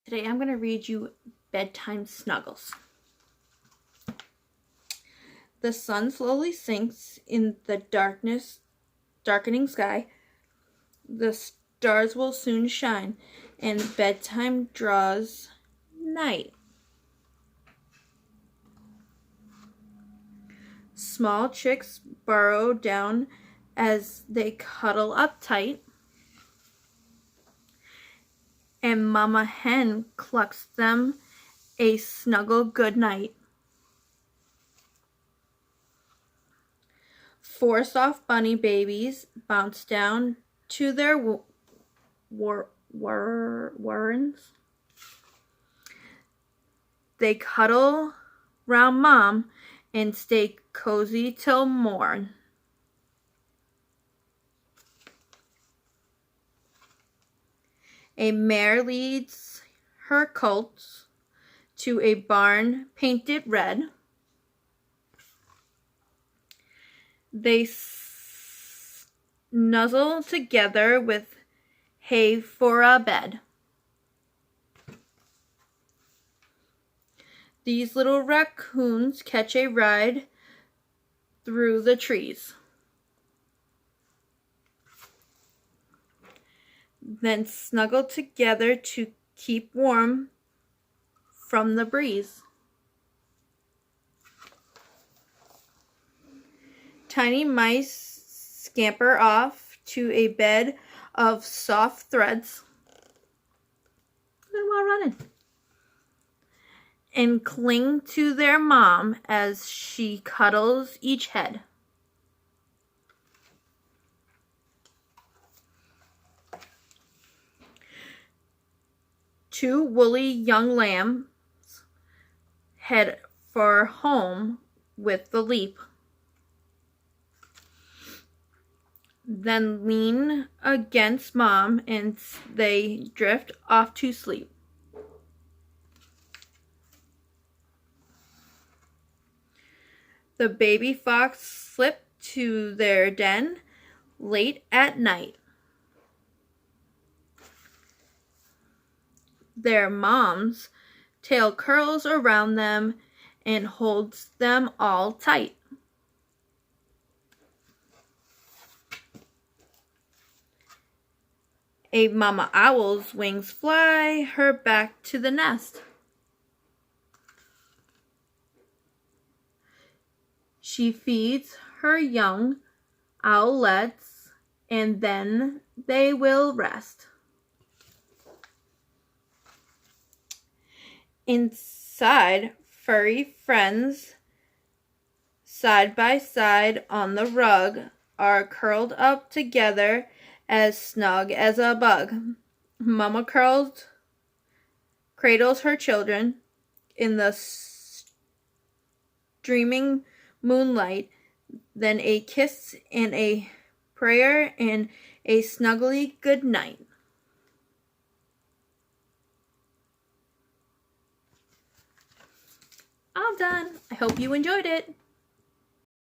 Today I'm going to read you Bedtime Snuggles. The sun slowly sinks in the darkening sky. The stars will soon shine, and bedtime draws night. Small chicks burrow down as they cuddle up tight, and Mama Hen clucks them a snuggle good night. 4 soft bunny babies bounce down to their warrens. They cuddle round Mom and stay cozy till morn. A mare leads her colts to a barn painted red. They nuzzle together with hay for a bed. These little raccoons catch a ride through the trees, then snuggle together to keep warm from the breeze. Tiny mice scamper off to a bed of soft threads while running and cling to their mom as she cuddles each head. Two woolly young lambs head for home with the leap, then lean against Mom and they drift off to sleep. The baby fox slip to their den late at night. Their mom's tail curls around them and holds them all tight. A mama owl's wings fly her back to the nest. She feeds her young owlets and then they will rest. Inside, furry friends, side by side on the rug, are curled up together as snug as a bug. Mama cradles her children in the streaming moonlight, then a kiss and a prayer and a snuggly good night. All done. I hope you enjoyed it.